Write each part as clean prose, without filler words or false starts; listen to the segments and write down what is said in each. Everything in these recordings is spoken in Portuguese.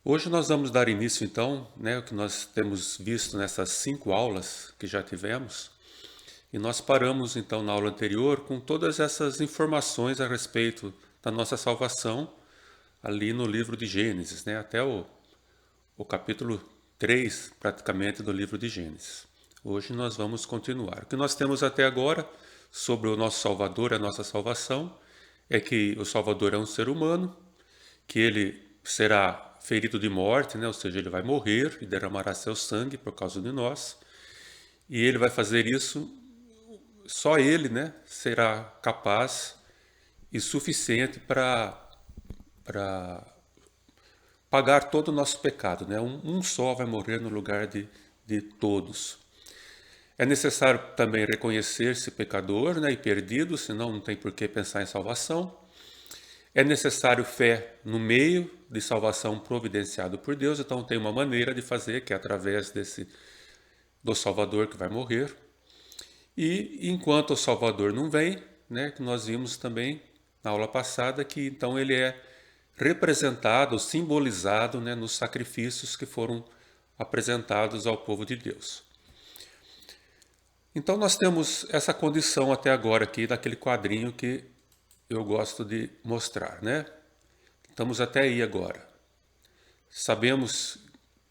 Hoje nós vamos dar início então, o que nós temos visto nessas 5 aulas que já tivemos, e nós paramos então na aula anterior com todas essas informações a respeito da nossa salvação ali no livro de Gênesis, até o capítulo 3 praticamente do livro de Gênesis. Hoje nós vamos continuar. O que nós temos até agora sobre o nosso Salvador, a nossa salvação, é que o Salvador é um ser humano, que ele será ferido de morte, ou seja, ele vai morrer e derramará seu sangue por causa de nós. E ele vai fazer isso, só ele, será capaz e suficiente para pagar todo o nosso pecado. Um só vai morrer no lugar de todos. É necessário também reconhecer-se pecador e perdido, senão não tem por que pensar em salvação. É necessário fé no meio de salvação providenciado por Deus, então tem uma maneira de fazer, que é através do Salvador que vai morrer. E enquanto o Salvador não vem, que nós vimos também na aula passada, que então ele é representado, simbolizado nos sacrifícios que foram apresentados ao povo de Deus. Então nós temos essa condição até agora aqui, daquele quadrinho que eu gosto de mostrar, Estamos até aí agora. Sabemos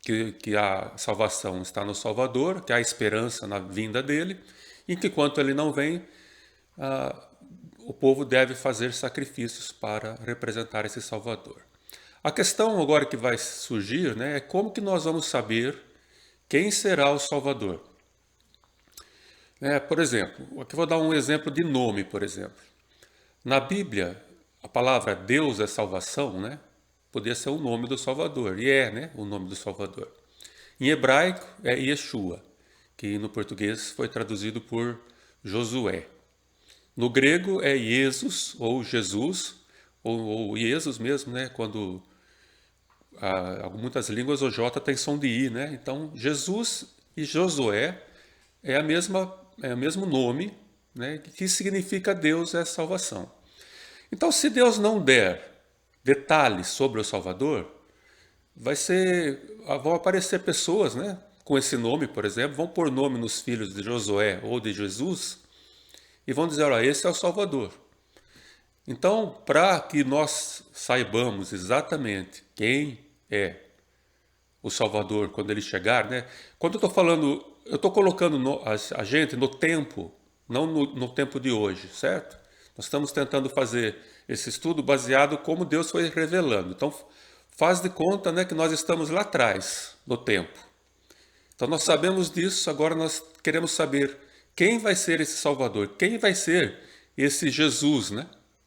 que a salvação está no Salvador, que há esperança na vinda dele, e que enquanto ele não vem, o povo deve fazer sacrifícios para representar esse Salvador. A questão agora que vai surgir é como que nós vamos saber quem será o Salvador. Por exemplo, aqui vou dar um exemplo de nome, por exemplo. Na Bíblia, a palavra Deus é salvação, podia ser o nome do Salvador, e o nome do Salvador. Em hebraico é Yeshua, que no português foi traduzido por Josué. No grego é Jesus, ou Jesus, ou Jesus mesmo, quando muitas línguas o J tem som de I, Então, Jesus e Josué é o mesmo nome, que significa Deus é salvação. Então, se Deus não der detalhes sobre o Salvador, vão aparecer pessoas, com esse nome, por exemplo, vão pôr nome nos filhos de Josué ou de Jesus e vão dizer, olha, esse é o Salvador. Então, para que nós saibamos exatamente quem é o Salvador quando ele chegar, quando eu estou falando, eu estou colocando a gente no tempo, não no tempo de hoje, certo? Nós estamos tentando fazer esse estudo baseado como Deus foi revelando. Então, faz de conta que nós estamos lá atrás, no tempo. Então, nós sabemos disso, agora nós queremos saber quem vai ser esse Salvador, quem vai ser esse Jesus,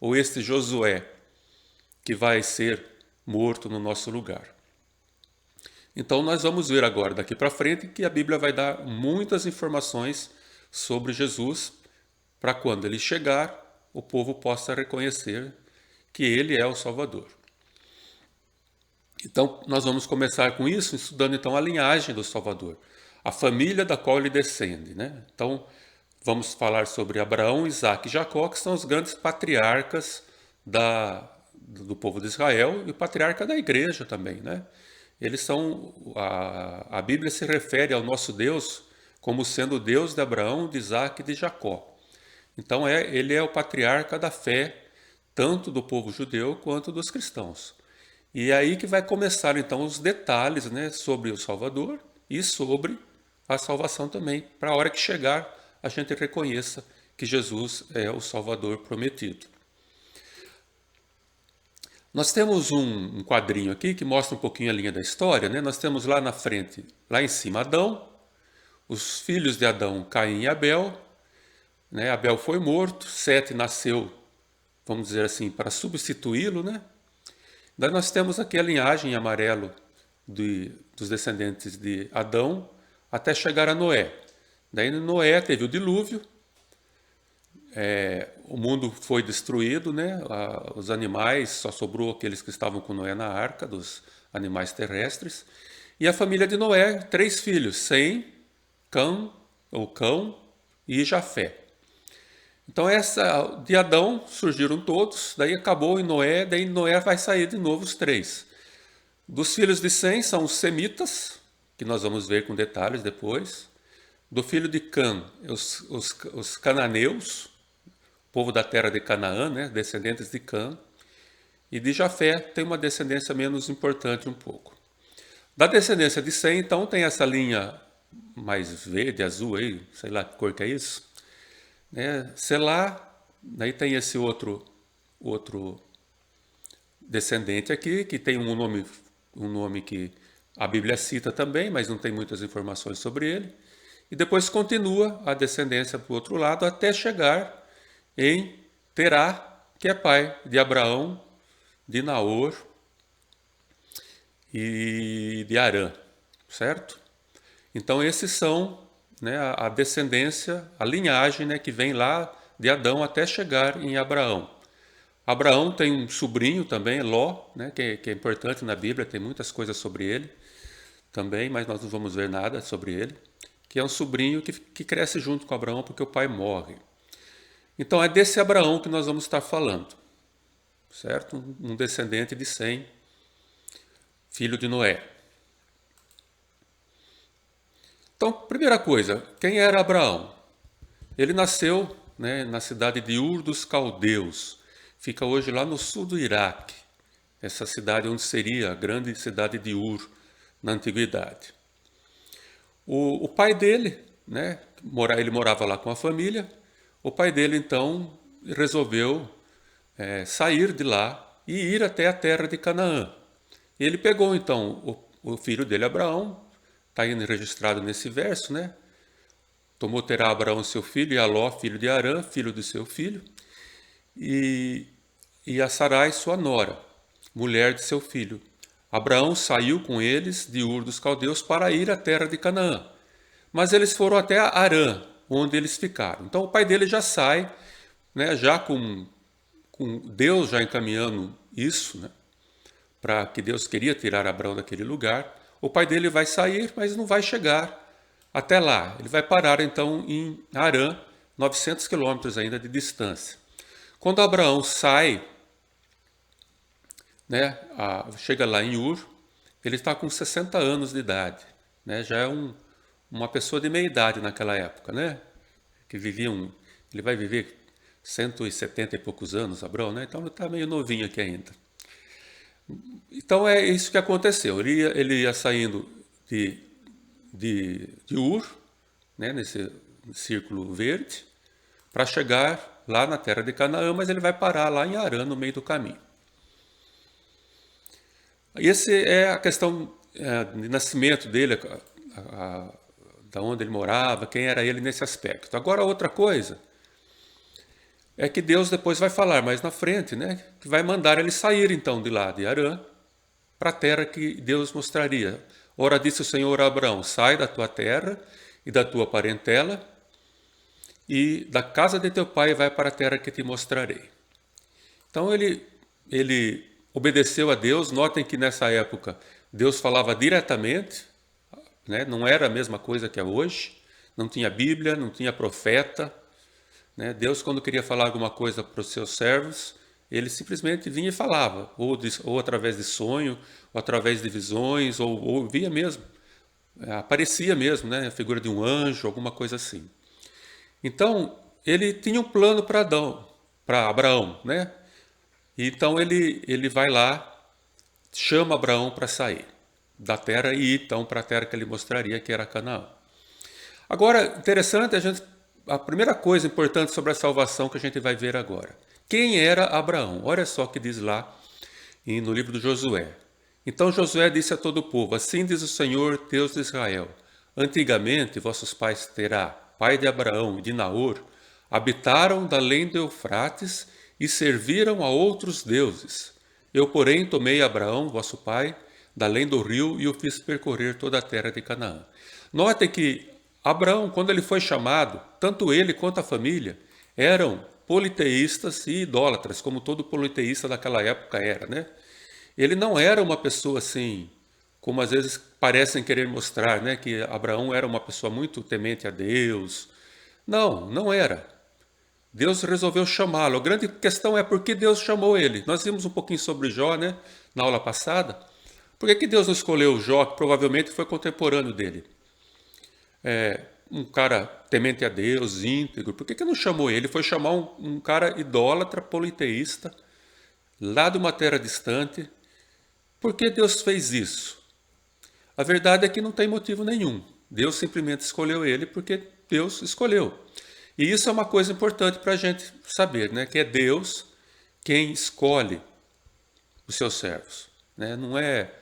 ou este Josué, que vai ser morto no nosso lugar. Então, nós vamos ver agora, daqui para frente, que a Bíblia vai dar muitas informações sobre Jesus, para quando ele chegar, o povo possa reconhecer que ele é o Salvador. Então, nós vamos começar com isso, estudando então a linhagem do Salvador, a família da qual ele descende. Então, vamos falar sobre Abraão, Isaque e Jacó, que são os grandes patriarcas do povo de Israel e o patriarca da igreja também. Eles são, a Bíblia se refere ao nosso Deus como sendo o Deus de Abraão, de Isaque e de Jacó. Então, ele é o patriarca da fé, tanto do povo judeu quanto dos cristãos. E é aí que vai começar, então, os detalhes sobre o Salvador e sobre a salvação também, para a hora que chegar, a gente reconheça que Jesus é o Salvador prometido. Nós temos um quadrinho aqui que mostra um pouquinho a linha da história. Nós temos lá na frente, lá em cima, Adão, os filhos de Adão, Caim e Abel. Abel foi morto, Sete nasceu, vamos dizer assim, para substituí-lo. Daí nós temos aqui a linhagem em amarelo dos descendentes de Adão até chegar a Noé. Daí Noé teve o dilúvio, o mundo foi destruído, os animais, só sobrou aqueles que estavam com Noé na arca, dos animais terrestres. E a família de Noé, 3 filhos, Sem, Cão e Jafé. Então, de Adão surgiram todos, daí acabou em Noé, daí Noé vai sair de novo os 3. Dos filhos de Sem são os semitas, que nós vamos ver com detalhes depois. Do filho de Cã, os cananeus, povo da terra de Canaã, né? Descendentes de Cã. E de Jafé tem uma descendência menos importante um pouco. Da descendência de Sem, então, tem essa linha mais verde, azul aí, sei lá que cor que é isso. Selá, daí tem esse outro descendente aqui, que tem um nome que a Bíblia cita também, mas não tem muitas informações sobre ele. E depois continua a descendência para o outro lado, até chegar em Terá, que é pai de Abraão, de Naor e de Harã, certo? Então esses são, né, a descendência, a linhagem, né, que vem lá de Adão até chegar em Abraão. Abraão tem um sobrinho também, Ló, né, que é importante na Bíblia, tem muitas coisas sobre ele também, mas nós não vamos ver nada sobre ele, que é um sobrinho que cresce junto com Abraão porque o pai morre. Então é desse Abraão que nós vamos estar falando, certo? Um descendente de Sem, filho de Noé. Então, primeira coisa, quem era Abraão? Ele nasceu, né, na cidade de Ur dos Caldeus. Fica hoje lá no sul do Iraque. Essa cidade onde seria a grande cidade de Ur na antiguidade. O pai dele, né, ele morava lá com a família. O pai dele, então, resolveu sair de lá e ir até a terra de Canaã. Ele pegou, então, o filho dele, Abraão, está aí registrado nesse verso, né? Tomou Terá Abraão seu filho, e a Ló, filho de Harã, filho de seu filho, e a Sarai, sua nora, mulher de seu filho. Abraão saiu com eles de Ur dos Caldeus para ir à terra de Canaã. Mas eles foram até Harã, onde eles ficaram. Então o pai dele já sai, né, já com Deus já encaminhando isso, né, para que Deus queria tirar Abraão daquele lugar. O pai dele vai sair, mas não vai chegar até lá. Ele vai parar então em Harã, 900 quilômetros ainda de distância. Quando Abraão sai, né, chega lá em Ur, ele está com 60 anos de idade, né, já é uma pessoa de meia idade naquela época, né, que ele vai viver 170 e poucos anos, Abraão, né, então ele está meio novinho aqui ainda. Então é isso que aconteceu, ele ia saindo de Ur, né, nesse círculo verde, para chegar lá na terra de Canaã, mas ele vai parar lá em Harã, no meio do caminho. Essa é a questão de nascimento dele, da onde ele morava, quem era ele nesse aspecto. Agora, outra coisa é que Deus depois vai falar mais na frente, né, que vai mandar ele sair então de lá de Harã para a terra que Deus mostraria. Ora disse o Senhor a Abraão: sai da tua terra e da tua parentela e da casa de teu pai vai para a terra que te mostrarei. Então ele obedeceu a Deus. Notem que nessa época Deus falava diretamente, né? Não era a mesma coisa que é hoje, não tinha Bíblia, não tinha profeta, né? Deus, quando queria falar alguma coisa para os seus servos, ele simplesmente vinha e falava, ou através de sonho, ou através de visões, ou via mesmo, aparecia mesmo, né? A figura de um anjo, alguma coisa assim. Então, ele tinha um plano para Abraão, né? Então ele vai lá, chama Abraão para sair da terra e ir então para a terra que ele mostraria, que era Canaã. Agora, interessante, a primeira coisa importante sobre a salvação que a gente vai ver agora. Quem era Abraão? Olha só o que diz lá no livro de Josué. Então Josué disse a todo o povo: assim diz o Senhor, Deus de Israel: antigamente vossos pais Terá, pai de Abraão e de Naor, habitaram da além do Eufrates e serviram a outros deuses. Eu, porém, tomei Abraão, vosso pai, da além do rio e o fiz percorrer toda a terra de Canaã. Notem que Abraão, quando ele foi chamado, tanto ele quanto a família eram politeístas e idólatras, como todo politeísta daquela época era, né? Ele não era uma pessoa assim, como às vezes parecem querer mostrar, né? Que Abraão era uma pessoa muito temente a Deus. Não, não era. Deus resolveu chamá-lo. A grande questão é por que Deus chamou ele. Nós vimos um pouquinho sobre Jó, né, na aula passada, Por que Deus não escolheu Jó, que provavelmente foi contemporâneo dele? Um cara temente a Deus, íntegro. Por que não chamou ele? Foi chamar um cara idólatra, politeísta, lá de uma terra distante. Por que Deus fez isso? A verdade é que não tem motivo nenhum. Deus simplesmente escolheu ele porque Deus escolheu. E isso é uma coisa importante para a gente saber, né? Que é Deus quem escolhe os seus servos. Né? Não é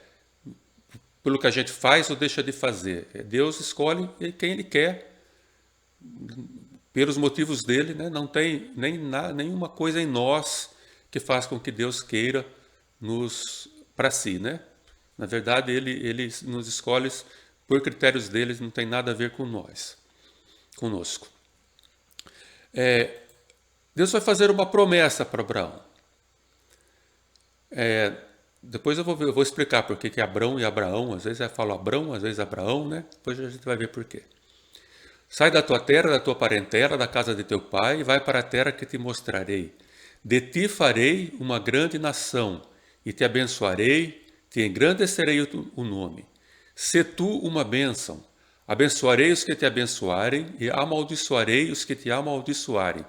pelo que a gente faz ou deixa de fazer. Deus escolhe quem Ele quer, pelos motivos dele. Né? Não tem nenhuma coisa em nós que faz com que Deus queira nos para si. Né? Na verdade, ele nos escolhe por critérios dele, não tem nada a ver com nós, conosco. Deus vai fazer uma promessa para Abraão. Depois eu vou explicar por que Abrão e Abraão, às vezes eu falo Abrão, às vezes Abraão, né? Depois a gente vai ver por quê. Sai da tua terra, da tua parentela, da casa de teu pai, e vai para a terra que te mostrarei. De ti farei uma grande nação, e te abençoarei, te engrandecerei o nome. Se tu uma bênção, abençoarei os que te abençoarem, e amaldiçoarei os que te amaldiçoarem.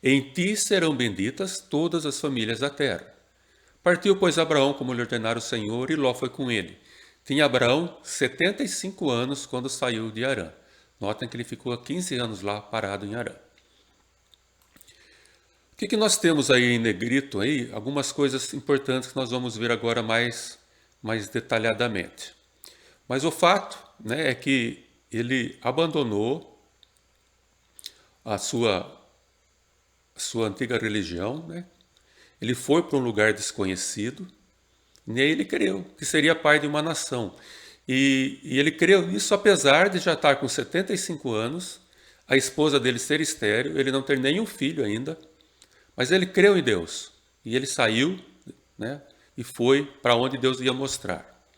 Em ti serão benditas todas as famílias da terra. Partiu, pois, Abraão, como lhe ordenara o Senhor, e Ló foi com ele. Tinha Abraão 75 anos quando saiu de Harã. Notem que ele ficou 15 anos lá parado em Harã. O que nós temos aí em negrito? Aí? Algumas coisas importantes que nós vamos ver agora mais detalhadamente. Mas o fato, né, é que ele abandonou a sua antiga religião, né? Ele foi para um lugar desconhecido, e aí ele creu que seria pai de uma nação. E ele creu nisso apesar de já estar com 75 anos, a esposa dele ser estéril, ele não ter nenhum filho ainda, mas ele creu em Deus. E ele saiu, né, e foi para onde Deus ia mostrar.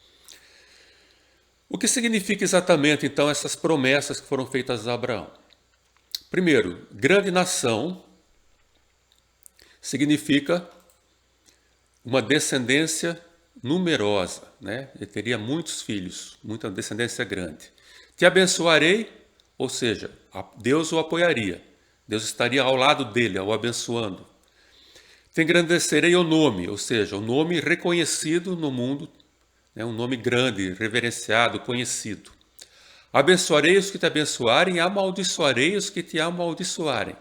O que significa exatamente, então, essas promessas que foram feitas a Abraão? Primeiro, grande nação significa uma descendência numerosa, né? Ele teria muitos filhos, muita descendência grande. Te abençoarei, ou seja, Deus o apoiaria. Deus estaria ao lado dele, o abençoando. Te engrandecerei o nome, ou seja, o nome reconhecido no mundo, né? Um nome grande, reverenciado, conhecido. Abençoarei os que te abençoarem, amaldiçoarei os que te amaldiçoarem.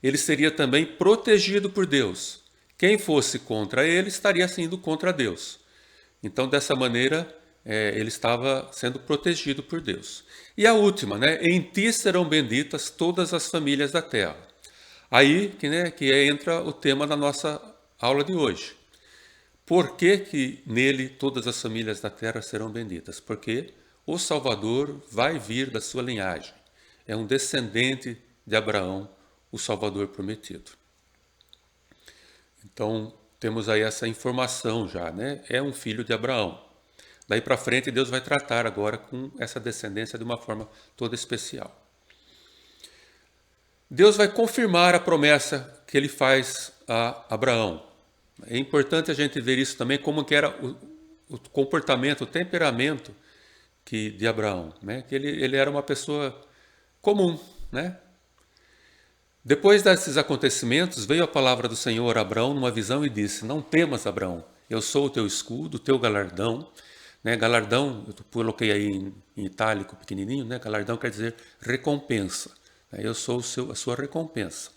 Ele seria também protegido por Deus. Quem fosse contra ele estaria indo contra Deus. Então, dessa maneira, ele estava sendo protegido por Deus. E a última, né? Em ti serão benditas todas as famílias da terra. Aí que entra o tema da nossa aula de hoje. Por que nele todas as famílias da terra serão benditas? Porque o Salvador vai vir da sua linhagem. É um descendente de Abraão, o Salvador prometido. Então, temos aí essa informação já, né? É um filho de Abraão. Daí para frente, Deus vai tratar agora com essa descendência de uma forma toda especial. Deus vai confirmar a promessa que ele faz a Abraão. É importante a gente ver isso também, como que era o comportamento, o temperamento de Abraão, né? Que ele era uma pessoa comum, né? Depois desses acontecimentos, veio a palavra do Senhor a Abraão numa visão e disse: Não temas, Abraão, eu sou o teu escudo, o teu galardão. Né? Galardão, eu coloquei aí em itálico pequenininho, né? Galardão quer dizer recompensa. Eu sou a sua recompensa.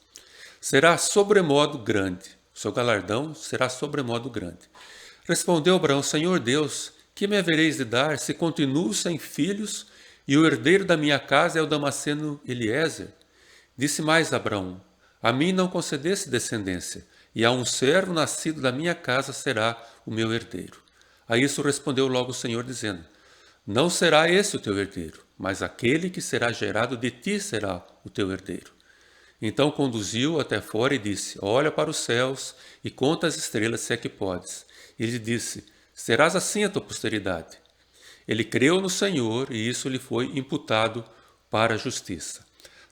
Será sobremodo grande, o seu galardão será sobremodo grande. Respondeu Abraão: Senhor Deus, que me havereis de dar se continuo sem filhos e o herdeiro da minha casa é o Damasceno Eliezer? Disse mais Abraão: A mim não concedesse descendência, e a um servo nascido da minha casa será o meu herdeiro. A isso respondeu logo o Senhor, dizendo: Não será esse o teu herdeiro, mas aquele que será gerado de ti será o teu herdeiro. Então conduziu-o até fora e disse: Olha para os céus e conta as estrelas, se é que podes. E lhe disse: Serás assim a tua posteridade. Ele creu no Senhor e isso lhe foi imputado para a justiça.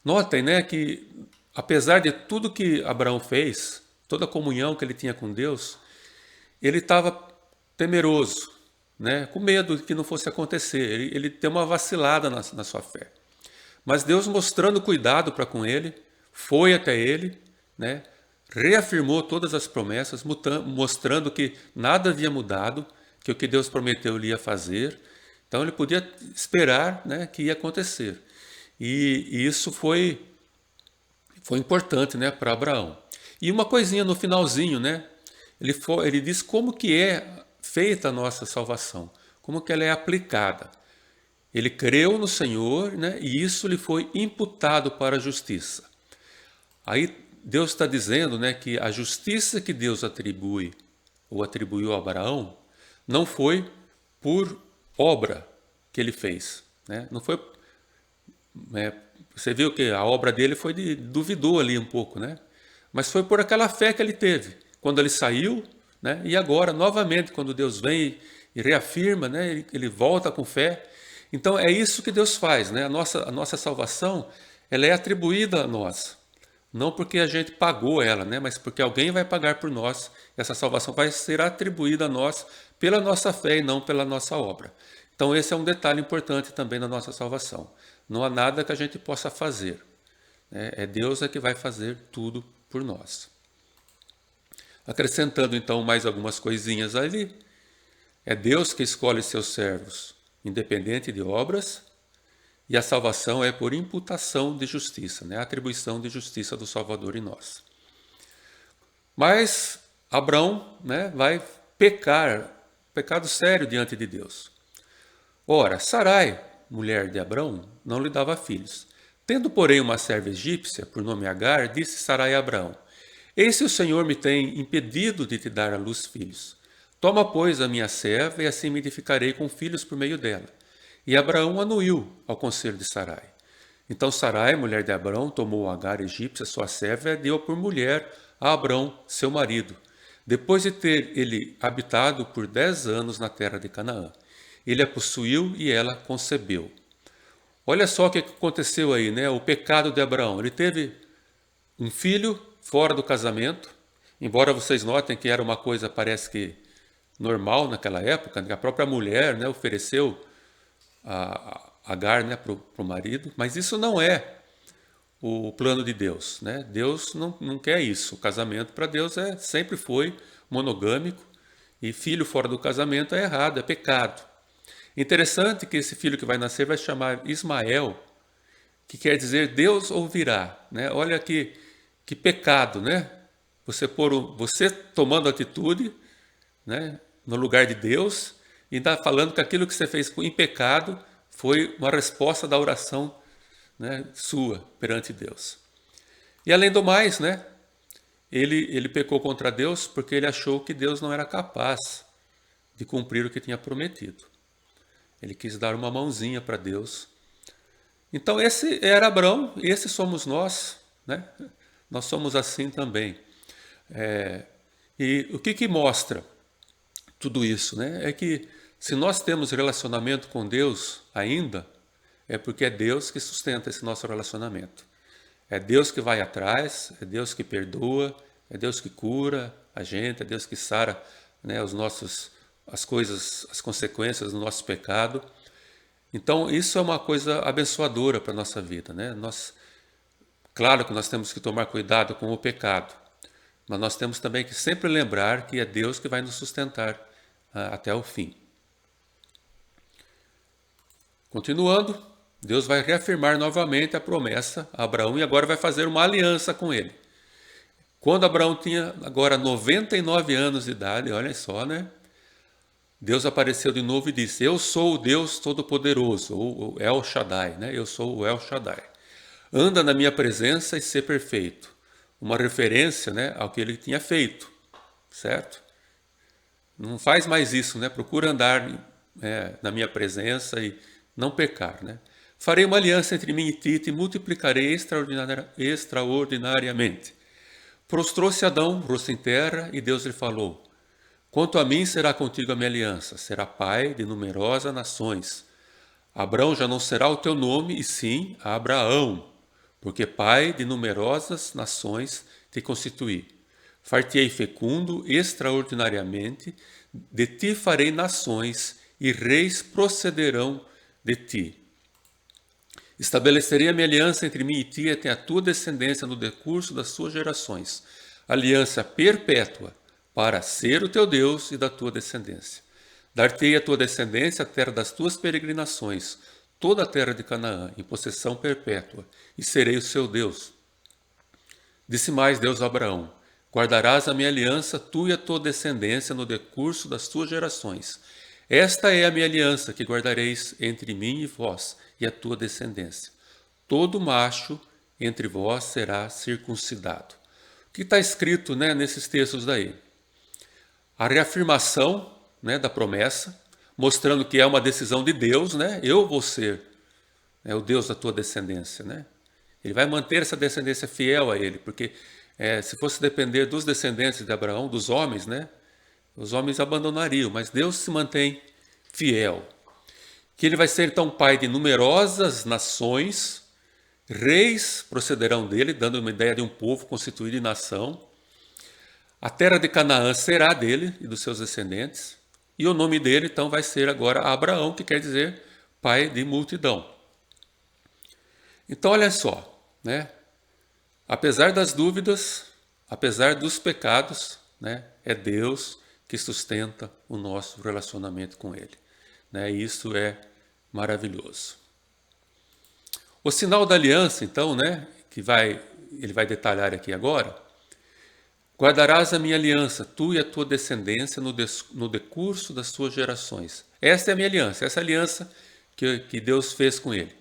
Notem, né, que apesar de tudo que Abraão fez, toda a comunhão que ele tinha com Deus, ele estava temeroso, né, com medo de que não fosse acontecer. Ele tem uma vacilada na sua fé. Mas Deus, mostrando cuidado para com ele, foi até ele, né, reafirmou todas as promessas, mostrando que nada havia mudado, que o que Deus prometeu ele ia fazer. Então ele podia esperar, né, que ia acontecer. E isso foi importante, né, para Abraão. E uma coisinha no finalzinho, né, ele diz como que é feita a nossa salvação, como que ela é aplicada. Ele creu no Senhor, né, e isso lhe foi imputado para a justiça. Aí Deus está dizendo, né, que a justiça que Deus atribui ou atribuiu a Abraão não foi por obra que ele fez, né? Não foi, você viu que a obra dele foi duvidou ali um pouco, né? Mas foi por aquela fé que ele teve quando ele saiu, né? E agora novamente quando Deus vem e reafirma, né? Ele volta com fé. Então é isso que Deus faz, né? A nossa salvação, ela é atribuída a nós, não porque a gente pagou ela, né? Mas porque alguém vai pagar por nós. Essa salvação vai ser atribuída a nós pela nossa fé e não pela nossa obra. Então esse é um detalhe importante também na nossa salvação. Não há nada que a gente possa fazer, né? É Deus que vai fazer tudo por nós. Acrescentando então mais algumas coisinhas ali, é Deus que escolhe seus servos, independente de obras, e a salvação é por imputação de justiça, né? A atribuição de justiça do Salvador em nós. Mas Abrão, né, vai pecar, pecado sério diante de Deus. Ora, Sarai, mulher de Abrão, não lhe dava filhos. Tendo, porém, uma serva egípcia, por nome Agar, disse Sarai a Abrão: Eis que o Senhor me tem impedido de te dar à luz filhos. Toma, pois, a minha serva, e assim me edificarei com filhos por meio dela. E Abraão anuiu ao conselho de Sarai. Então Sarai, mulher de Abrão, tomou Agar egípcia, sua serva, e deu por mulher a Abrão, seu marido, depois de ter ele habitado por 10 anos na terra de Canaã. Ele a possuiu e ela concebeu. Olha só o que aconteceu aí, né? O pecado de Abraão. Ele teve um filho fora do casamento, embora vocês notem que era uma coisa, parece que normal naquela época, que a própria mulher, né, ofereceu a Agar, né, para o marido, mas isso não é o plano de Deus, né? Deus não quer isso. O casamento para Deus sempre foi monogâmico, e filho fora do casamento é errado, é pecado. Interessante que esse filho que vai nascer vai chamar Ismael, que quer dizer Deus ouvirá, né? Olha que pecado, né? Você tomando atitude, né, no lugar de Deus, e ainda falando que aquilo que você fez em pecado foi uma resposta da oração, né, sua perante Deus. E além do mais, né, ele pecou contra Deus porque ele achou que Deus não era capaz de cumprir o que tinha prometido. Ele quis dar uma mãozinha para Deus. Então esse era Abrão, e esse somos nós, né? Nós somos assim também. E o que mostra tudo isso, né? É que se nós temos relacionamento com Deus ainda, é porque é Deus que sustenta esse nosso relacionamento. É Deus que vai atrás, é Deus que perdoa, é Deus que cura a gente, é Deus que sara, né, as coisas, as consequências do nosso pecado. Então isso é uma coisa abençoadora para a nossa vida, né? Claro que nós temos que tomar cuidado com o pecado, mas nós temos também que sempre lembrar que é Deus que vai nos sustentar até o fim. Continuando, Deus vai reafirmar novamente a promessa a Abraão e agora vai fazer uma aliança com ele. Quando Abraão tinha agora 99 anos de idade, olhem só, né? Deus apareceu de novo e disse: Eu sou o Deus Todo-Poderoso, ou El Shaddai, né? Eu sou o El Shaddai. Anda na minha presença e ser perfeito. Uma referência, né, ao que ele tinha feito, certo? Não faz mais isso, né? Procura andar na minha presença e não pecar, né? Farei uma aliança entre mim e ti, te multiplicarei extraordinariamente. Prostrou-se Adão, rosto em terra, e Deus lhe falou: Quanto a mim, será contigo a minha aliança, será pai de numerosas nações. Abrão já não será o teu nome, e sim Abraão, porque pai de numerosas nações te constituí. Far-te-ei fecundo extraordinariamente, de ti farei nações, e reis procederão de ti. Estabelecerei a minha aliança entre mim e ti até a tua descendência no decurso das suas gerações, aliança perpétua, para ser o teu Deus e da tua descendência. Dar-te-ei a tua descendência a terra das tuas peregrinações, toda a terra de Canaã, em possessão perpétua, e serei o seu Deus. Disse mais Deus a Abraão: guardarás a minha aliança, tu e a tua descendência, no decurso das tuas gerações. Esta é a minha aliança que guardareis entre mim e vós e a tua descendência. Todo macho entre vós será circuncidado. O que está escrito, nesses textos daí? A reafirmação, da promessa, mostrando que é uma decisão de Deus, eu vou ser o Deus da tua descendência. Ele vai manter essa descendência fiel a ele, porque se fosse depender dos descendentes de Abraão, dos homens, os homens abandonariam, mas Deus se mantém fiel. Que ele vai ser então pai de numerosas nações, reis procederão dele, dando uma ideia de um povo constituído em nação. A terra de Canaã será dele e dos seus descendentes, e o nome dele então vai ser agora Abraão, que quer dizer pai de multidão. Então olha só, apesar das dúvidas, apesar dos pecados, é Deus que sustenta o nosso relacionamento com ele. E isso é maravilhoso. O sinal da aliança, então, que ele vai detalhar aqui agora: guardarás a minha aliança, tu e a tua descendência, no decurso das suas gerações. Esta é a minha aliança, essa é a aliança que Deus fez com ele.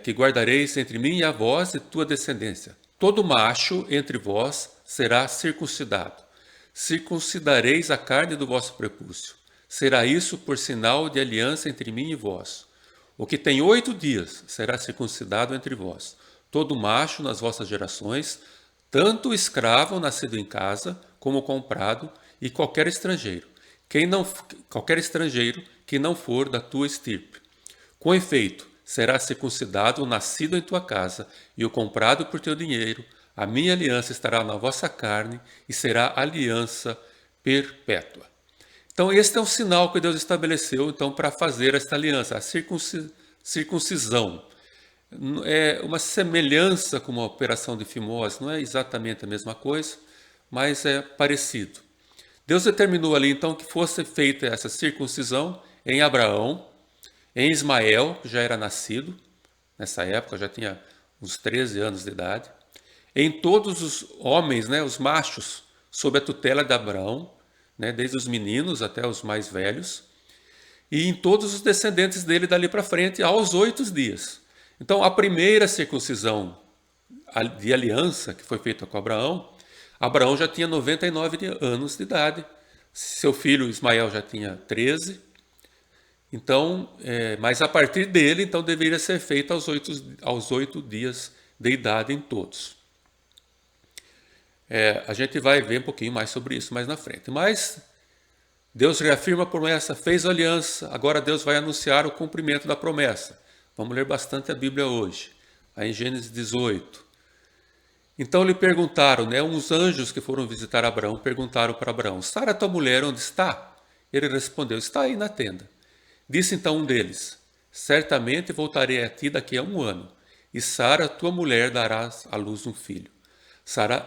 Que guardareis entre mim e a vós e tua descendência. Todo macho entre vós será circuncidado. Circuncidareis a carne do vosso prepúcio. Será isso por sinal de aliança entre mim e vós. O que tem 8 dias será circuncidado entre vós. Todo macho nas vossas gerações, tanto o escravo nascido em casa, como o comprado, e qualquer estrangeiro que não for da tua estirpe. Com efeito, será circuncidado o nascido em tua casa, e o comprado por teu dinheiro. A minha aliança estará na vossa carne, e será aliança perpétua. Então, este é um sinal que Deus estabeleceu então para fazer esta aliança, a circuncisão. É uma semelhança com a operação de fimose, não é exatamente a mesma coisa, mas é parecido. Deus determinou ali então que fosse feita essa circuncisão em Abraão, em Ismael, que já era nascido, nessa época já tinha uns 13 anos de idade, em todos os homens, os machos, sob a tutela de Abraão, desde os meninos até os mais velhos, e em todos os descendentes dele dali para frente, aos 8 dias. Então, a primeira circuncisão de aliança que foi feita com Abraão, Abraão já tinha 99 anos de idade, seu filho Ismael já tinha 13, então, mas a partir dele, então, deveria ser feita aos 8 dias de idade em todos. A gente vai ver um pouquinho mais sobre isso mais na frente. Mas Deus reafirma a promessa, fez a aliança, agora Deus vai anunciar o cumprimento da promessa. Vamos ler bastante a Bíblia hoje, aí em Gênesis 18. Então lhe perguntaram, uns anjos que foram visitar Abraão, perguntaram para Abraão: Sara, tua mulher, onde está? Ele respondeu: está aí na tenda. Disse então um deles: certamente voltarei a ti daqui a 1 ano, e Sara, tua mulher, dará à luz um filho.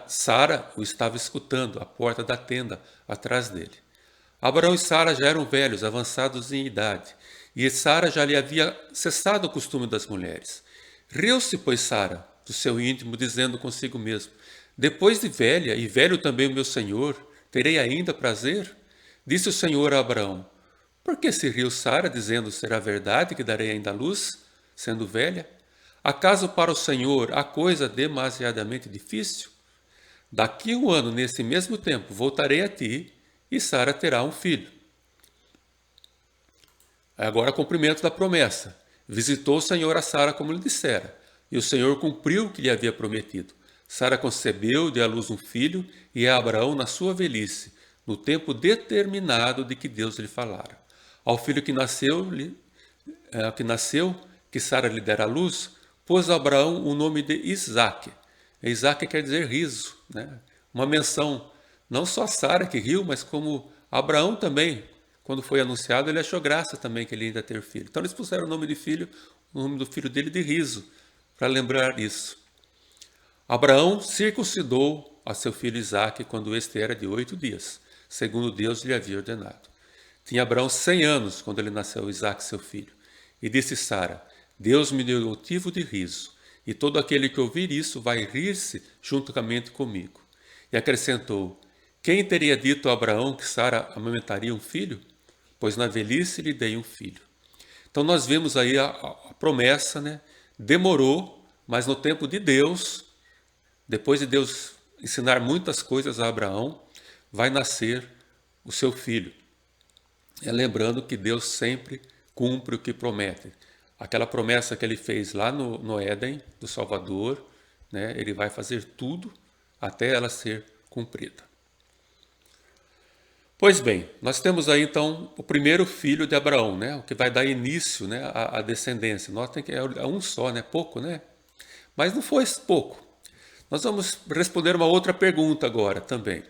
Sara o estava escutando à porta da tenda, atrás dele. Abraão e Sara já eram velhos, avançados em idade, e Sara já lhe havia cessado o costume das mulheres. Riu-se, pois, Sara, do seu íntimo, dizendo consigo mesmo: depois de velha, e velho também o meu senhor, terei ainda prazer? Disse o Senhor a Abraão: por que se riu Sara, dizendo: será verdade que darei ainda luz, sendo velha? Acaso para o Senhor há coisa demasiadamente difícil? Daqui 1 ano, nesse mesmo tempo, voltarei a ti, e Sara terá um filho. Agora, cumprimento da promessa. Visitou o Senhor a Sara como lhe dissera, e o Senhor cumpriu o que lhe havia prometido. Sara concebeu, deu à luz um filho, e a Abraão na sua velhice, no tempo determinado de que Deus lhe falara. Ao filho que Sara lhe dera à luz, pôs a Abraão o nome de Isaque. Isaque quer dizer riso, Uma menção, não só a Sara que riu, mas como Abraão também, quando foi anunciado, ele achou graça também que ele ainda ter filho. Então eles puseram o nome do filho dele de Riso, para lembrar isso. Abraão circuncidou a seu filho Isaque quando este era de 8 dias, segundo Deus lhe havia ordenado. Tinha Abraão 100 anos quando ele nasceu Isaque, seu filho. E disse Sara: Deus me deu motivo de riso, e todo aquele que ouvir isso vai rir-se juntamente comigo. E acrescentou: Quem teria dito a Abraão que Sara amamentaria um filho? Pois na velhice lhe dei um filho. Então nós vemos aí a promessa, né? Demorou, mas no tempo de Deus, depois de Deus ensinar muitas coisas a Abraão, vai nascer o seu filho. Lembrando que Deus sempre cumpre o que promete. Aquela promessa que ele fez lá no Éden, do Salvador, né, ele vai fazer tudo até ela ser cumprida. Pois bem, nós temos aí então o primeiro filho de Abraão, né, o que vai dar início, né, à descendência. Notem que é um só, né, pouco, né? Mas não foi pouco. Nós vamos responder uma outra pergunta agora também.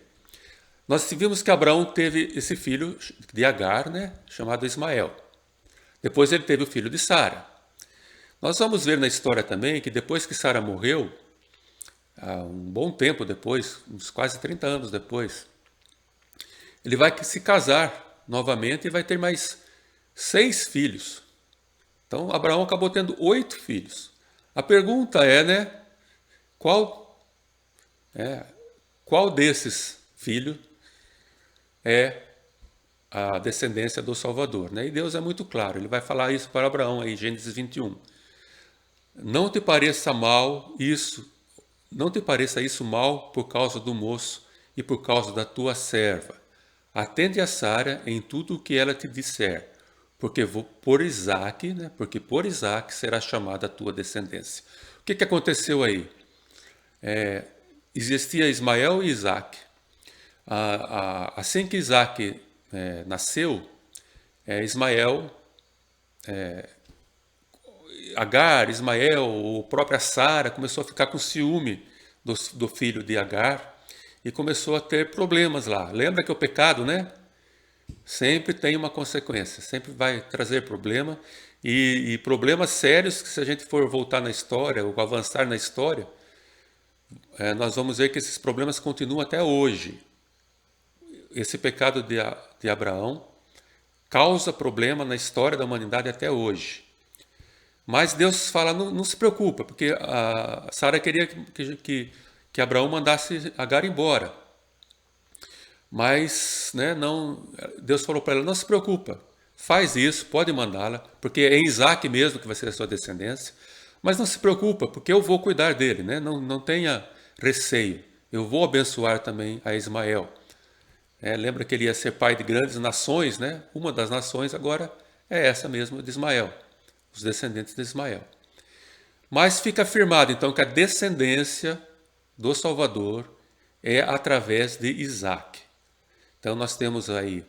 Nós vimos que Abraão teve esse filho de Agar, né, chamado Ismael. Depois ele teve o filho de Sara. Nós vamos ver na história também que depois que Sara morreu, há um bom tempo depois, uns quase 30 anos depois, ele vai se casar novamente e vai ter mais 6 filhos. Então Abraão acabou tendo 8 filhos. A pergunta é, né, qual desses filhos é a descendência do Salvador, né? E Deus é muito claro, ele vai falar isso para Abraão aí, Gênesis 21. Não te pareça isso mal por causa do moço e por causa da tua serva. Atende a Sara em tudo o que ela te disser, porque por Isaque, né? Porque por Isaque será chamada a tua descendência. O que aconteceu aí? Existia Ismael e Isaque. Assim que Isaque nasceu, Ismael, Agar, Ismael, ou própria Sara começou a ficar com ciúme do filho de Agar e começou a ter problemas lá. Lembra que o pecado, né? Sempre tem uma consequência, sempre vai trazer problema e problemas sérios que, se a gente for voltar na história ou avançar na história, nós vamos ver que esses problemas continuam até hoje. Esse pecado de Abraão causa problema na história da humanidade até hoje. Mas Deus fala, não se preocupa, porque a Sara queria que Abraão mandasse Agar embora. Mas Deus falou para ela, não se preocupa, faz isso, pode mandá-la, porque é em Isaque mesmo que vai ser a sua descendência. Mas não se preocupa, porque eu vou cuidar dele, né? Não tenha receio, eu vou abençoar também a Ismael. Lembra que ele ia ser pai de grandes nações, né? Uma das nações agora é essa mesmo de Ismael, os descendentes de Ismael. Mas fica afirmado então que a descendência do Salvador é através de Isaque. Então nós temos aí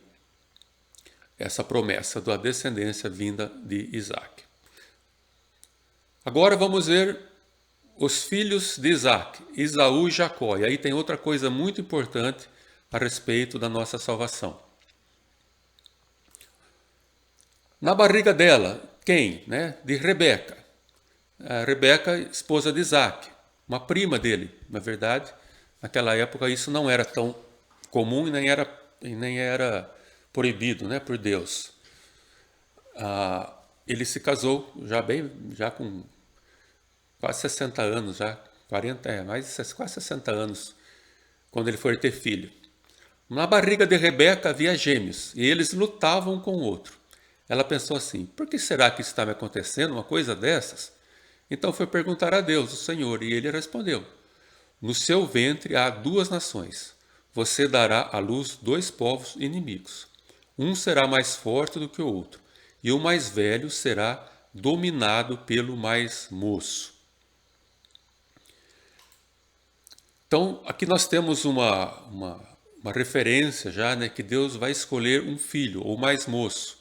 essa promessa da descendência vinda de Isaque. Agora vamos ver os filhos de Isaque, Esaú e Jacó. E aí tem outra coisa muito importante a respeito da nossa salvação. Na barriga dela, quem? De Rebeca. A Rebeca, esposa de Isaque, uma prima dele. Na verdade, naquela época isso não era tão comum e nem era proibido, né, por Deus. Ele se casou já com quase 60 anos, quase 60 anos, quando ele foi ter filho. Na barriga de Rebeca havia gêmeos, e eles lutavam um com o outro. Ela pensou assim, por que será que está me acontecendo uma coisa dessas? Então foi perguntar a Deus, o Senhor, e ele respondeu, no seu ventre há 2 nações, você dará à luz 2 povos inimigos. Um será mais forte do que o outro, e o mais velho será dominado pelo mais moço. Então, aqui nós temos uma referência já, né, que Deus vai escolher um filho, ou mais moço.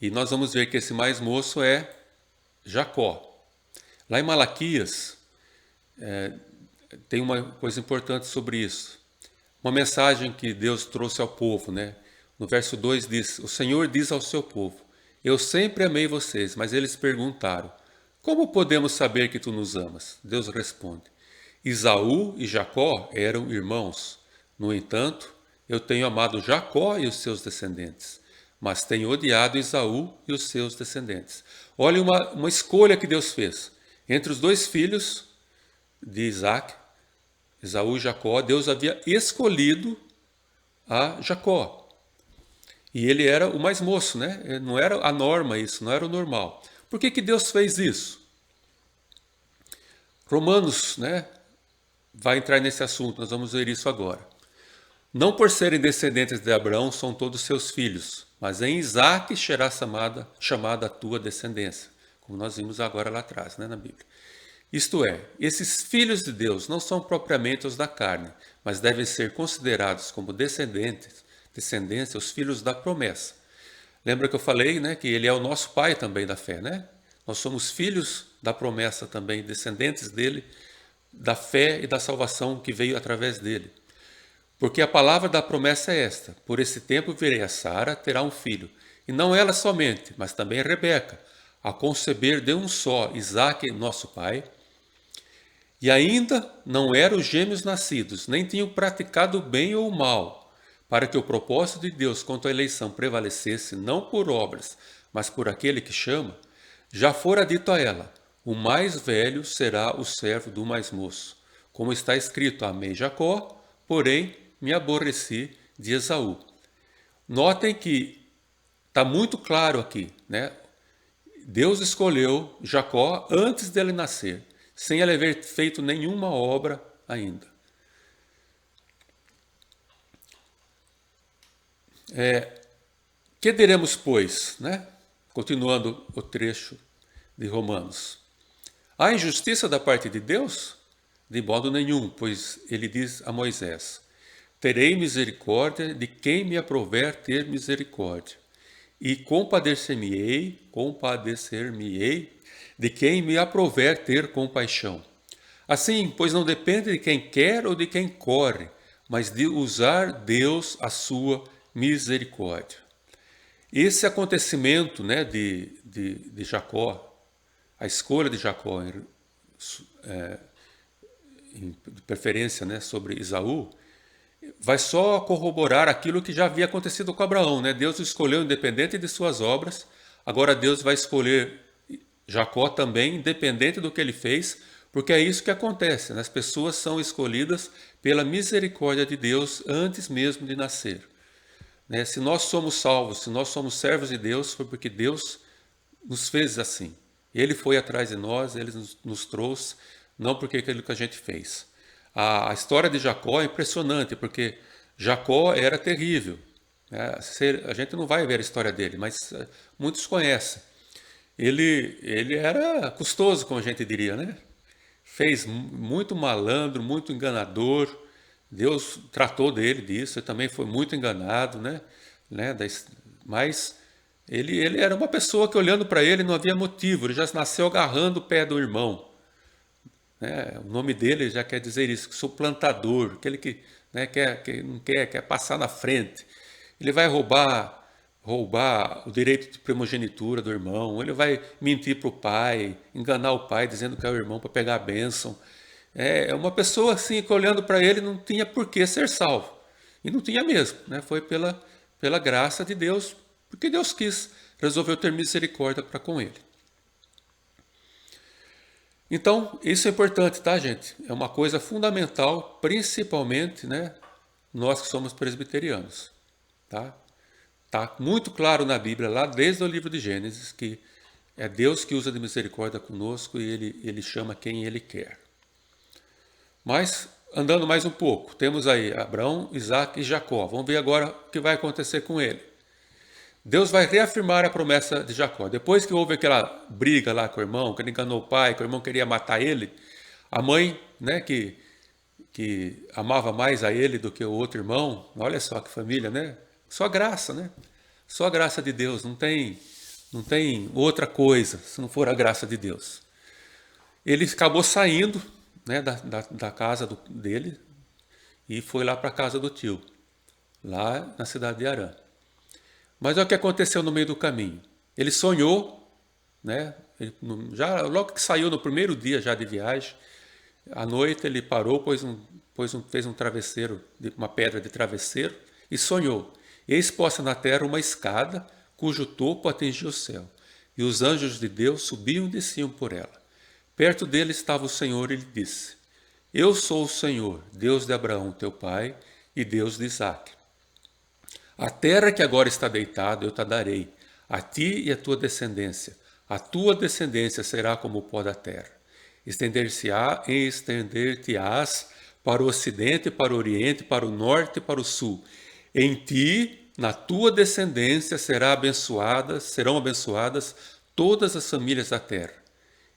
E nós vamos ver que esse mais moço é Jacó. Lá em Malaquias, tem uma coisa importante sobre isso. Uma mensagem que Deus trouxe ao povo, né? No verso 2 diz: O Senhor diz ao seu povo: Eu sempre amei vocês, mas eles perguntaram: Como podemos saber que tu nos amas? Deus responde: Esaú e Jacó eram irmãos. No entanto, eu tenho amado Jacó e os seus descendentes, mas tenho odiado Esaú e os seus descendentes. Olha uma escolha que Deus fez. Entre os dois filhos de Isaac, Esaú e Jacó, Deus havia escolhido a Jacó. E ele era o mais moço, né? Não era a norma isso, não era o normal. Por que Deus fez isso? Romanos, né, vai entrar nesse assunto, nós vamos ver isso agora. Não por serem descendentes de Abraão são todos seus filhos, mas em Isaque será chamada a tua descendência, como nós vimos agora lá atrás, né, na Bíblia. Isto é, esses filhos de Deus não são propriamente os da carne, mas devem ser considerados como descendência, os filhos da promessa. Lembra que eu falei, né, que ele é o nosso pai também da fé, né? Nós somos filhos da promessa também, descendentes dele, da fé e da salvação que veio através dele. Porque a palavra da promessa é esta: por esse tempo virei a Sara, terá um filho. E não ela somente, mas também a Rebeca, a conceber de um só, Isaque, nosso pai. E ainda não eram gêmeos nascidos, nem tinham praticado o bem ou o mal, para que o propósito de Deus quanto à eleição prevalecesse, não por obras, mas por aquele que chama, já fora dito a ela: o mais velho será o servo do mais moço. Como está escrito: amei Jacó, porém me aborreci de Esaú. Notem que está muito claro aqui, né? Deus escolheu Jacó antes dele nascer, sem ele haver feito nenhuma obra ainda. Que diremos, pois, né? Continuando o trecho de Romanos. Há injustiça da parte de Deus? De modo nenhum, pois ele diz a Moisés: terei misericórdia de quem me aprover ter misericórdia, e compadecer-me-ei de quem me aprover ter compaixão. Assim, pois não depende de quem quer ou de quem corre, mas de usar Deus a sua misericórdia. Esse acontecimento, né, de Jacó, a escolha de Jacó de preferência, né, sobre Esaú, vai só corroborar aquilo que já havia acontecido com Abraão, né? Deus o escolheu independente de suas obras, agora Deus vai escolher Jacó também, independente do que ele fez, porque é isso que acontece, né? As pessoas são escolhidas pela misericórdia de Deus antes mesmo de nascer. Né? Se nós somos salvos, se nós somos servos de Deus, foi porque Deus nos fez assim. Ele foi atrás de nós, ele nos trouxe, não porque aquilo que a gente fez. A história de Jacó é impressionante, porque Jacó era terrível. Né? A gente não vai ver a história dele, mas muitos conhecem. Ele era custoso, como a gente diria, né? Fez muito malandro, muito enganador. Deus tratou dele disso, ele também foi muito enganado, né? Mas ele era uma pessoa que, olhando para ele, não havia motivo, ele já nasceu agarrando o pé do irmão. Né? O nome dele já quer dizer isso, suplantador, aquele que, né, quer passar na frente. Ele vai roubar o direito de primogenitura do irmão, ele vai mentir para o pai, enganar o pai dizendo que é o irmão para pegar a bênção. É uma pessoa assim que, olhando para ele, não tinha por que ser salvo. E não tinha mesmo, né? Foi pela graça de Deus, porque Deus quis, resolveu ter misericórdia para com ele. Então, isso é importante, tá, gente? É uma coisa fundamental, principalmente, né, nós que somos presbiterianos, tá? Tá muito claro na Bíblia, lá desde o livro de Gênesis, que é Deus que usa de misericórdia conosco e ele chama quem ele quer. Mas, andando mais um pouco, temos aí Abraão, Isaac e Jacó. Vamos ver agora o que vai acontecer com ele. Deus vai reafirmar a promessa de Jacó. Depois que houve aquela briga lá com o irmão, que ele enganou o pai, que o irmão queria matar ele, a mãe, né, que amava mais a ele do que o outro irmão, olha só que família, né? Só graça, né? Só a graça de Deus, não tem outra coisa se não for a graça de Deus. Ele acabou saindo, né, da casa dele e foi lá para a casa do tio, lá na cidade de Harã. Mas olha o que aconteceu no meio do caminho. Ele sonhou, né? Já logo que saiu no primeiro dia já de viagem, à noite ele parou, fez um travesseiro, uma pedra de travesseiro e sonhou. Eis posta na terra uma escada cujo topo atingia o céu, e os anjos de Deus subiam e desciam por ela. Perto dele estava o Senhor e lhe disse: Eu sou o Senhor, Deus de Abraão, teu pai, e Deus de Isaque. A terra que agora está deitada eu te darei, a ti e a tua descendência. A tua descendência será como o pó da terra. Estender-te-ás para o ocidente, para o oriente, para o norte e para o sul. Em ti, na tua descendência, serão abençoadas todas as famílias da terra.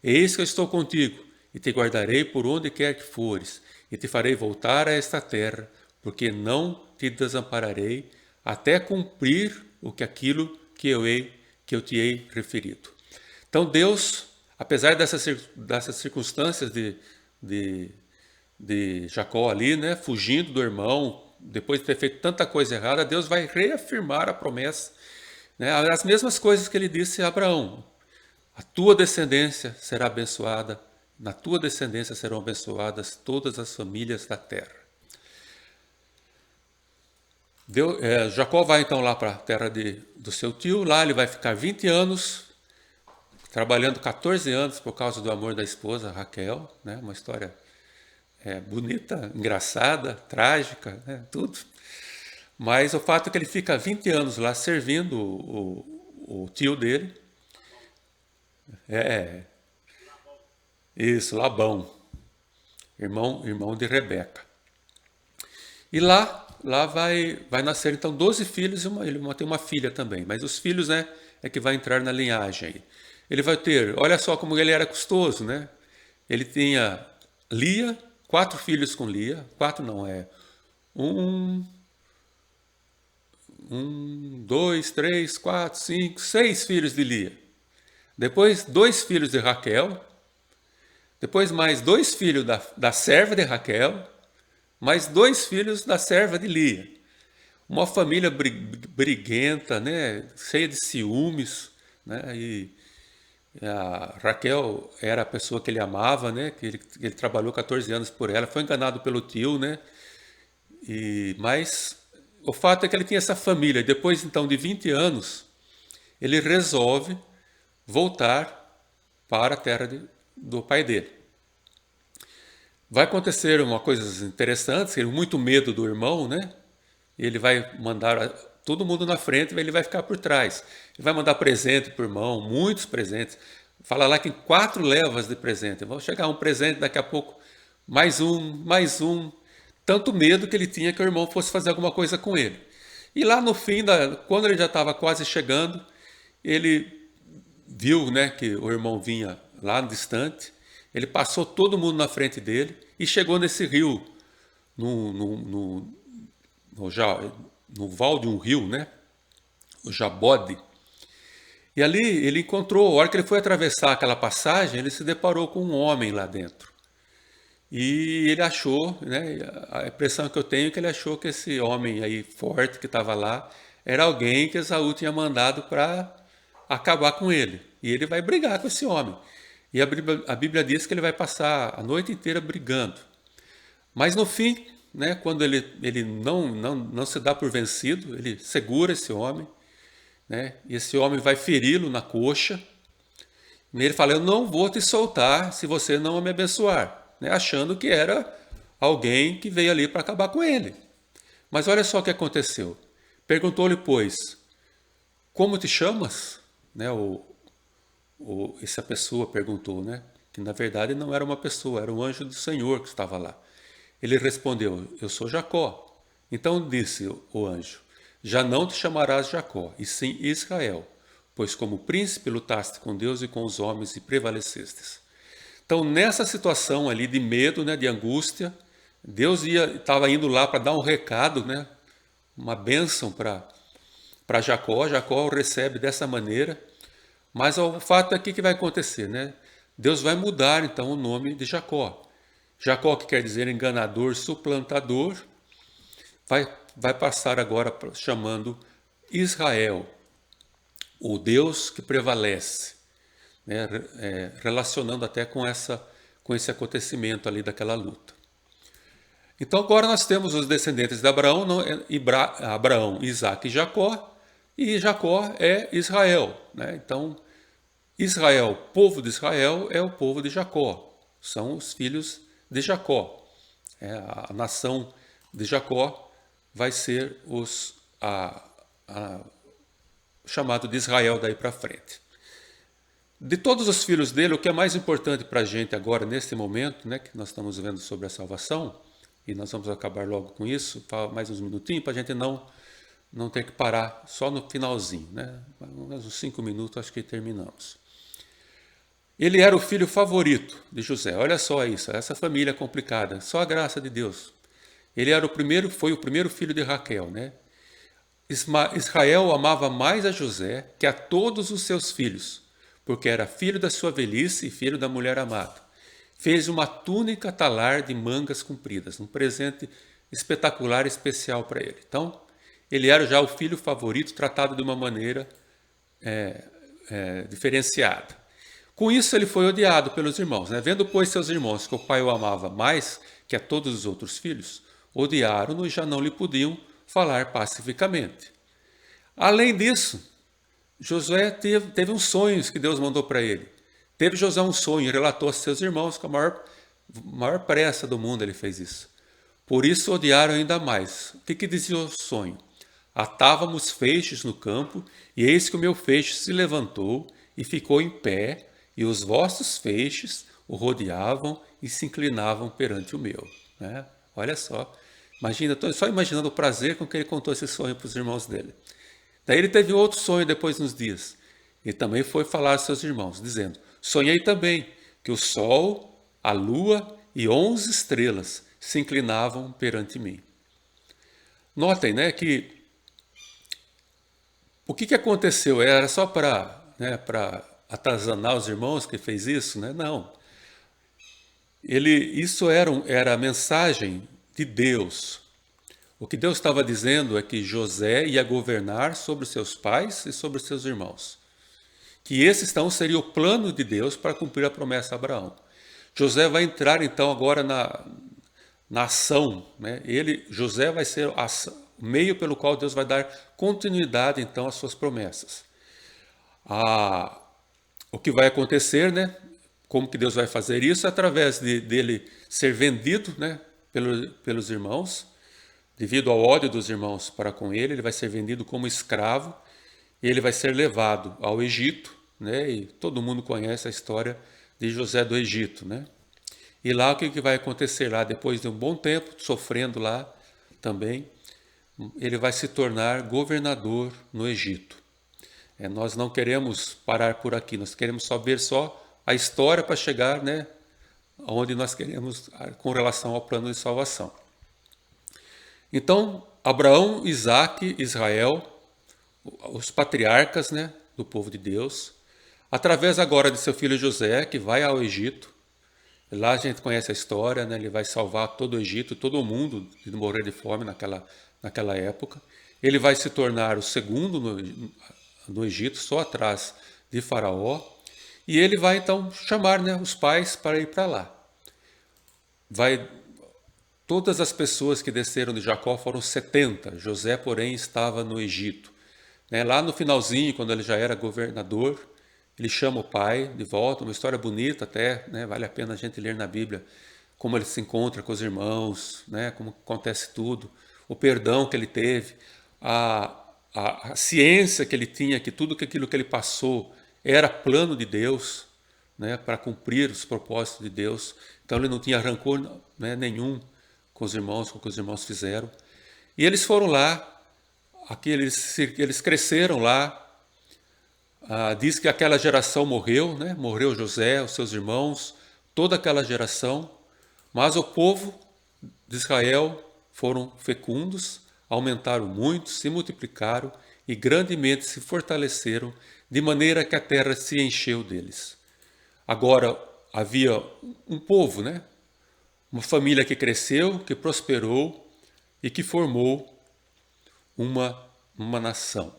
Eis que eu estou contigo, e te guardarei por onde quer que fores, e te farei voltar a esta terra, porque não te desampararei, até cumprir aquilo que eu te hei referido. Então Deus, apesar dessas circunstâncias de Jacó ali, né, fugindo do irmão, depois de ter feito tanta coisa errada, Deus vai reafirmar a promessa, né, as mesmas coisas que ele disse a Abraão. A tua descendência será abençoada, na tua descendência serão abençoadas todas as famílias da terra. Jacó vai então lá para a terra do seu tio, lá ele vai ficar 20 anos, trabalhando 14 anos por causa do amor da esposa, Raquel, né? Uma história bonita, engraçada, trágica, né? Tudo. Mas o fato é que ele fica 20 anos lá servindo o tio dele. Isso, Labão, irmão de Rebeca. E lá vai nascer então 12 filhos e ele tem uma filha também. Mas os filhos, né, é que vai entrar na linhagem aí. Ele vai ter, olha só como ele era custoso, né? Ele tinha Lia, 4 filhos com Lia, 4 não, dois, três, quatro, cinco, 6 filhos de Lia. Depois 2 filhos de Raquel, depois mais 2 filhos da serva de Raquel, mais 2 filhos da serva de Lia. Uma família briguenta, né, cheia de ciúmes, né, e a Raquel era a pessoa que ele amava, né, que ele trabalhou 14 anos por ela, foi enganado pelo tio, né, mas o fato é que ele tinha essa família. Depois então de 20 anos, ele resolve voltar para a terra do pai dele. Vai acontecer uma coisa interessante, ele muito medo do irmão, né? Ele vai mandar todo mundo na frente, ele vai ficar por trás. Ele vai mandar presente para o irmão, muitos presentes. Fala lá que em 4 levas de presente. Vai chegar um presente, daqui a pouco mais um. Tanto medo que ele tinha que o irmão fosse fazer alguma coisa com ele. E lá no fim, quando ele já estava quase chegando, ele viu, né, que o irmão vinha lá distante. Ele passou todo mundo na frente dele e chegou nesse rio, no val de um rio, né? O Jabode. E ali ele encontrou, a hora que ele foi atravessar aquela passagem, ele se deparou com um homem lá dentro. E ele achou, né, a impressão que eu tenho é que ele achou que esse homem aí forte que estava lá era alguém que Esaú tinha mandado para acabar com ele. E ele vai brigar com esse homem. E a Bíblia diz que ele vai passar a noite inteira brigando. Mas no fim, né, quando ele não se dá por vencido, ele segura esse homem, né, e esse homem vai feri-lo na coxa. E ele fala: eu não vou te soltar se você não me abençoar, né, achando que era alguém que veio ali para acabar com ele. Mas olha só o que aconteceu. Perguntou-lhe, pois, como te chamas? Né, essa pessoa perguntou, né, que na verdade não era uma pessoa, era um anjo do Senhor que estava lá. Ele respondeu: eu sou Jacó. Então disse o anjo: já não te chamarás Jacó, e sim Israel, pois como príncipe lutaste com Deus e com os homens e prevalecestes. Então nessa situação ali de medo, né, de angústia, Deus estava indo lá para dar um recado, né, uma bênção para Jacó. Jacó o recebe dessa maneira. Mas o fato aqui que vai acontecer, né? Deus vai mudar então o nome de Jacó. Jacó, que quer dizer enganador, suplantador, vai passar agora chamando Israel, o Deus que prevalece, né? Relacionando até com esse acontecimento ali daquela luta. Então agora nós temos os descendentes de Abraão, Abraão, Isaac e Jacó é Israel, né? Então Israel, povo de Israel, é o povo de Jacó, são os filhos de Jacó. A nação de Jacó vai ser chamado de Israel daí para frente. De todos os filhos dele, o que é mais importante para a gente agora, nesse momento, né, que nós estamos vendo sobre a salvação, e nós vamos acabar logo com isso, mais uns minutinhos, para a gente não ter que parar só no finalzinho, né? Uns 5 minutos acho que terminamos. Ele era o filho favorito de José. Olha só isso, essa família complicada, só a graça de Deus. Ele era foi o primeiro filho de Raquel, né? Israel amava mais a José que a todos os seus filhos, porque era filho da sua velhice e filho da mulher amada. Fez uma túnica talar de mangas compridas, um presente espetacular e especial para ele. Então, ele era já o filho favorito, tratado de uma maneira diferenciada. Com isso, ele foi odiado pelos irmãos, né? Vendo, pois, seus irmãos que o pai o amava mais que a todos os outros filhos, odiaram-no e já não lhe podiam falar pacificamente. Além disso, Josué teve uns sonhos que Deus mandou para ele. Teve Josué um sonho e relatou a seus irmãos com a maior pressa do mundo ele fez isso. Por isso odiaram ainda mais. O que dizia o sonho? Atávamos feixes no campo, e eis que o meu feixe se levantou e ficou em pé, e os vossos feixes o rodeavam e se inclinavam perante o meu. Né? Olha só. Imagina, estou só imaginando o prazer com que ele contou esse sonho para os irmãos dele. Daí ele teve outro sonho depois nos dias. E também foi falar aos seus irmãos, dizendo: sonhei também que o sol, a lua e 11 estrelas se inclinavam perante mim. Notem, né, que o que aconteceu? Era só para atazanar os irmãos que fez isso? Né? Não. Isso era a mensagem de Deus. O que Deus estava dizendo é que José ia governar sobre seus pais e sobre seus irmãos. Que esse então seria o plano de Deus para cumprir a promessa a Abraão. José vai entrar então agora na ação, né? José vai ser o meio pelo qual Deus vai dar continuidade então às suas promessas. O que vai acontecer, né? Como que Deus vai fazer isso? Através dele ser vendido, né? pelos irmãos. Devido ao ódio dos irmãos para com ele vai ser vendido como escravo e ele vai ser levado ao Egito, né? E todo mundo conhece a história de José do Egito, né? E lá o que vai acontecer lá, depois de um bom tempo, sofrendo lá também, ele vai se tornar governador no Egito. Nós não queremos parar por aqui, nós queremos saber só a história para chegar, né, onde nós queremos com relação ao plano de salvação. Então, Abraão, Isaac, Israel, os patriarcas, né, do povo de Deus, através agora de seu filho José, que vai ao Egito. Lá a gente conhece a história, né, ele vai salvar todo o Egito, todo o mundo de morrer de fome naquela época. Ele vai se tornar o segundo no Egito, só atrás de Faraó. E ele vai então chamar, né, os pais para ir para lá. Todas as pessoas que desceram de Jacó foram 70. José, porém, estava no Egito. Lá no finalzinho, quando ele já era governador, ele chama o pai de volta, uma história bonita até, né? Vale a pena a gente ler na Bíblia como ele se encontra com os irmãos, né? Como acontece tudo, o perdão que ele teve, a ciência que ele tinha, que tudo aquilo que ele passou era plano de Deus, né? Para cumprir os propósitos de Deus. Então ele não tinha rancor, né, nenhum com os irmãos, com o que os irmãos fizeram. E eles foram lá, eles cresceram lá. Diz que aquela geração morreu, né? Morreu José, os seus irmãos, toda aquela geração. Mas o povo de Israel foram fecundos, aumentaram muito, se multiplicaram e grandemente se fortaleceram, de maneira que a terra se encheu deles. Agora havia um povo, né? Uma família que cresceu, que prosperou e que formou uma nação.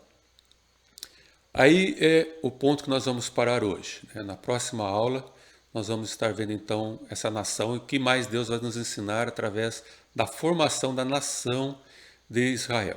Aí é o ponto que nós vamos parar hoje, né? Na próxima aula, nós vamos estar vendo então essa nação e o que mais Deus vai nos ensinar através da formação da nação de Israel.